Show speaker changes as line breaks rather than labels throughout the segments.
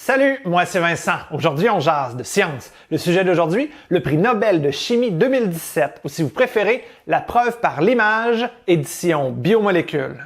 Salut, moi c'est Vincent. Aujourd'hui, on jase de science. Le sujet d'aujourd'hui, le prix Nobel de chimie 2017, ou si vous préférez, la preuve par l'image, édition Biomolécules.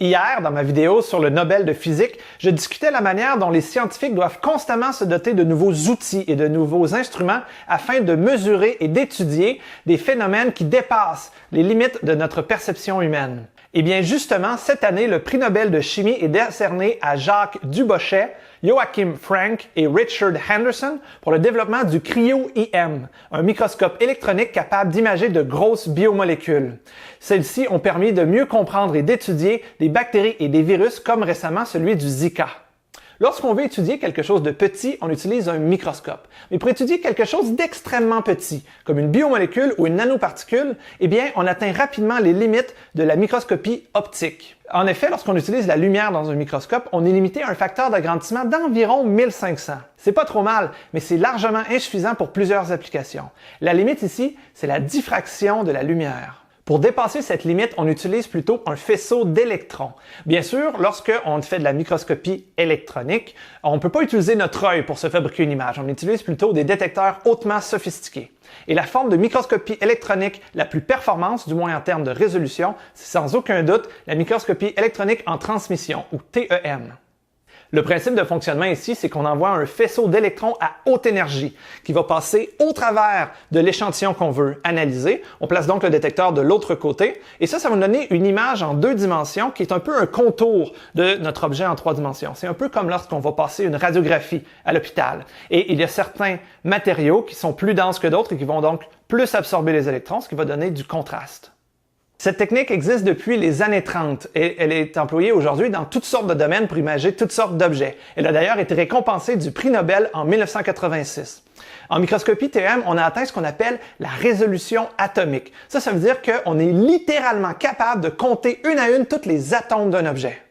Hier, dans ma vidéo sur le Nobel de physique, je discutais de la manière dont les scientifiques doivent constamment se doter de nouveaux outils et de nouveaux instruments afin de mesurer et d'étudier des phénomènes qui dépassent les limites de notre perception humaine. Et bien justement, cette année, le prix Nobel de chimie est décerné à Jacques Dubochet, Joachim Frank et Richard Henderson pour le développement du cryo-EM, un microscope électronique capable d'imager de grosses biomolécules. Celles-ci ont permis de mieux comprendre et d'étudier des bactéries et des virus comme récemment celui du Zika. Lorsqu'on veut étudier quelque chose de petit, on utilise un microscope. Mais pour étudier quelque chose d'extrêmement petit, comme une biomolécule ou une nanoparticule, eh bien, on atteint rapidement les limites de la microscopie optique. En effet, lorsqu'on utilise la lumière dans un microscope, on est limité à un facteur d'agrandissement d'environ 1500. C'est pas trop mal, mais c'est largement insuffisant pour plusieurs applications. La limite ici, c'est la diffraction de la lumière. Pour dépasser cette limite, on utilise plutôt un faisceau d'électrons. Bien sûr, lorsqu'on fait de la microscopie électronique, on ne peut pas utiliser notre œil pour se fabriquer une image. On utilise plutôt des détecteurs hautement sophistiqués. Et la forme de microscopie électronique la plus performante, du moins en termes de résolution, c'est sans aucun doute la microscopie électronique en transmission, ou TEM. Le principe de fonctionnement ici, c'est qu'on envoie un faisceau d'électrons à haute énergie qui va passer au travers de l'échantillon qu'on veut analyser. On place donc le détecteur de l'autre côté et ça va nous donner une image en 2 dimensions qui est un peu un contour de notre objet en 3 dimensions. C'est un peu comme lorsqu'on va passer une radiographie à l'hôpital. Et il y a certains matériaux qui sont plus denses que d'autres et qui vont donc plus absorber les électrons, ce qui va donner du contraste. Cette technique existe depuis les années 30 et elle est employée aujourd'hui dans toutes sortes de domaines pour imager toutes sortes d'objets. Elle a d'ailleurs été récompensée du prix Nobel en 1986. En microscopie TEM, on a atteint ce qu'on appelle la résolution atomique. Ça veut dire qu'on est littéralement capable de compter une à une tous les atomes d'un objet.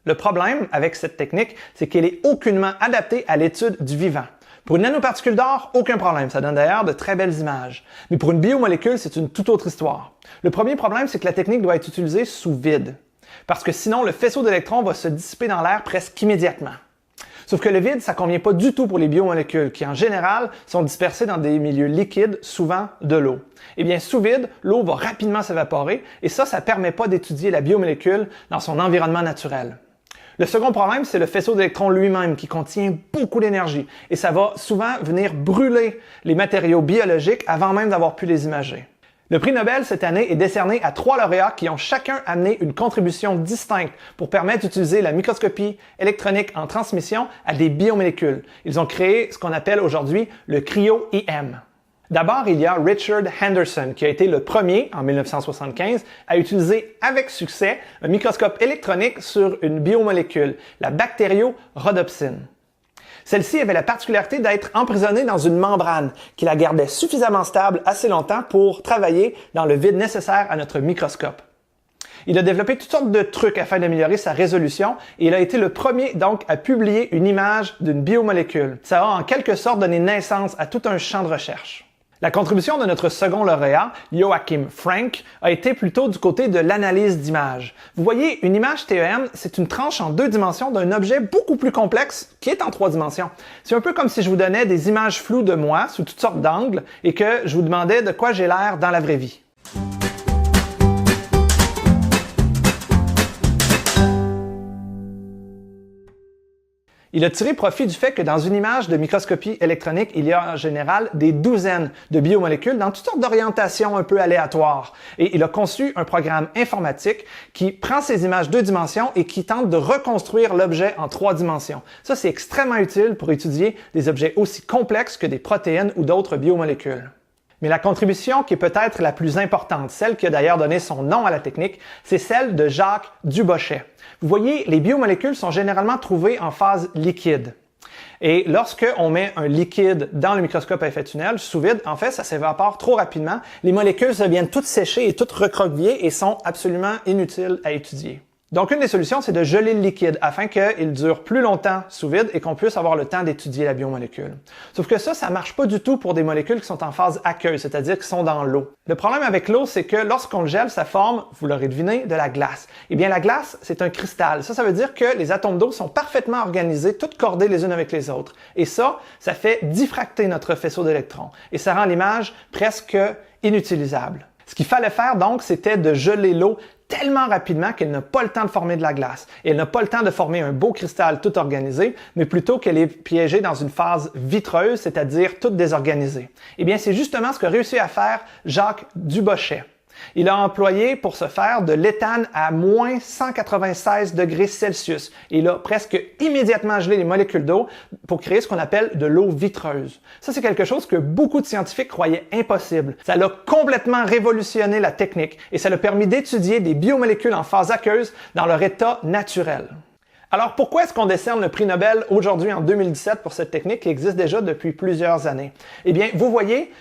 Le problème avec cette technique, c'est qu'elle est aucunement adaptée à l'étude du vivant. Pour une nanoparticule d'or, aucun problème, ça donne d'ailleurs de très belles images. Mais pour une biomolécule, c'est une toute autre histoire. Le premier problème, c'est que la technique doit être utilisée sous vide, parce que sinon le faisceau d'électrons va se dissiper dans l'air presque immédiatement. Sauf que le vide, ça ne convient pas du tout pour les biomolécules, qui en général sont dispersées dans des milieux liquides, souvent de l'eau. Eh bien, sous vide, l'eau va rapidement s'évaporer, et ça ne permet pas d'étudier la biomolécule dans son environnement naturel. Le second problème, c'est le faisceau d'électrons lui-même qui contient beaucoup d'énergie et ça va souvent venir brûler les matériaux biologiques avant même d'avoir pu les imager. Le prix Nobel cette année est décerné à 3 lauréats qui ont chacun amené une contribution distincte pour permettre d'utiliser la microscopie électronique en transmission à des biomolécules. Ils ont créé ce qu'on appelle aujourd'hui le cryo-EM. D'abord, il y a Richard Henderson, qui a été le premier, en 1975, à utiliser avec succès un microscope électronique sur une biomolécule, la bactériorhodopsine. Celle-ci avait la particularité d'être emprisonnée dans une membrane qui la gardait suffisamment stable assez longtemps pour travailler dans le vide nécessaire à notre microscope. Il a développé toutes sortes de trucs afin d'améliorer sa résolution et il a été le premier donc à publier une image d'une biomolécule. Ça a en quelque sorte donné naissance à tout un champ de recherche. La contribution de notre second lauréat, Joachim Frank, a été plutôt du côté de l'analyse d'images. Vous voyez, une image TEM, c'est une tranche en 2 dimensions d'un objet beaucoup plus complexe qui est en 3 dimensions. C'est un peu comme si je vous donnais des images floues de moi sous toutes sortes d'angles et que je vous demandais de quoi j'ai l'air dans la vraie vie. Il a tiré profit du fait que dans une image de microscopie électronique, il y a en général des douzaines de biomolécules dans toutes sortes d'orientations un peu aléatoires. Et il a conçu un programme informatique qui prend ces images 2 dimensions et qui tente de reconstruire l'objet en 3 dimensions. Ça, c'est extrêmement utile pour étudier des objets aussi complexes que des protéines ou d'autres biomolécules. Mais la contribution qui est peut-être la plus importante, celle qui a d'ailleurs donné son nom à la technique, c'est celle de Jacques Dubochet. Vous voyez, les biomolécules sont généralement trouvées en phase liquide. Et lorsqu'on met un liquide dans le microscope à effet tunnel, sous vide, en fait, ça s'évapore trop rapidement. Les molécules se viennent toutes sécher et toutes recroquevillées et sont absolument inutiles à étudier. Donc, une des solutions, c'est de geler le liquide afin qu'il dure plus longtemps sous vide et qu'on puisse avoir le temps d'étudier la biomolécule. Sauf que ça marche pas du tout pour des molécules qui sont en phase aqueuse, c'est-à-dire qui sont dans l'eau. Le problème avec l'eau, c'est que lorsqu'on le gèle, ça forme, vous l'aurez deviné, de la glace. Eh bien, la glace, c'est un cristal. Ça veut dire que les atomes d'eau sont parfaitement organisés, toutes cordées les unes avec les autres. Et ça fait diffracter notre faisceau d'électrons. Et ça rend l'image presque inutilisable. Ce qu'il fallait faire donc, c'était de geler l'eau tellement rapidement qu'elle n'a pas le temps de former de la glace. Et elle n'a pas le temps de former un beau cristal tout organisé, mais plutôt qu'elle est piégée dans une phase vitreuse, c'est-à-dire toute désorganisée. Eh bien, c'est justement ce qu'a réussi à faire Jacques Dubochet. Il a employé pour ce faire de l'éthane à moins 196 degrés Celsius. Et il a presque immédiatement gelé les molécules d'eau pour créer ce qu'on appelle de l'eau vitreuse. Ça, c'est quelque chose que beaucoup de scientifiques croyaient impossible. Ça a complètement révolutionné la technique et ça a permis d'étudier des biomolécules en phase aqueuse dans leur état naturel. Alors, pourquoi est-ce qu'on décerne le prix Nobel aujourd'hui en 2017 pour cette technique qui existe déjà depuis plusieurs années? Eh bien, vous voyez,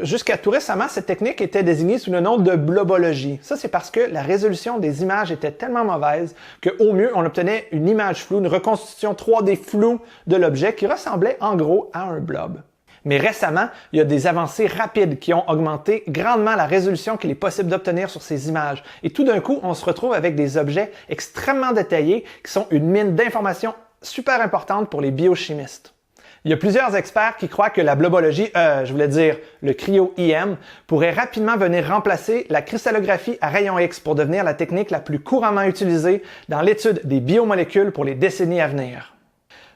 jusqu'à tout récemment, cette technique était désignée sous le nom de blobologie. Ça, c'est parce que la résolution des images était tellement mauvaise qu'au mieux, on obtenait une image floue, une reconstitution 3D floue de l'objet qui ressemblait en gros à un blob. Mais récemment, il y a des avancées rapides qui ont augmenté grandement la résolution qu'il est possible d'obtenir sur ces images. Et tout d'un coup, on se retrouve avec des objets extrêmement détaillés qui sont une mine d'informations super importante pour les biochimistes. Il y a plusieurs experts qui croient que la blobologie, le cryo-EM, pourrait rapidement venir remplacer la cristallographie à rayons X pour devenir la technique la plus couramment utilisée dans l'étude des biomolécules pour les décennies à venir.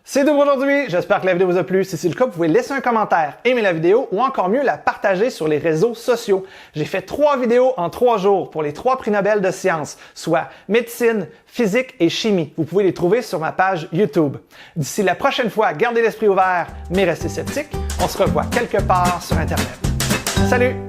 C'est tout pour aujourd'hui, j'espère que la vidéo vous a plu. Si c'est le cas, vous pouvez laisser un commentaire, aimer la vidéo ou encore mieux la partager sur les réseaux sociaux. J'ai fait 3 vidéos en 3 jours pour les 3 prix Nobel de sciences, soit médecine, physique et chimie. Vous pouvez les trouver sur ma page YouTube. D'ici la prochaine fois, gardez l'esprit ouvert, mais restez sceptiques. On se revoit quelque part sur Internet. Salut!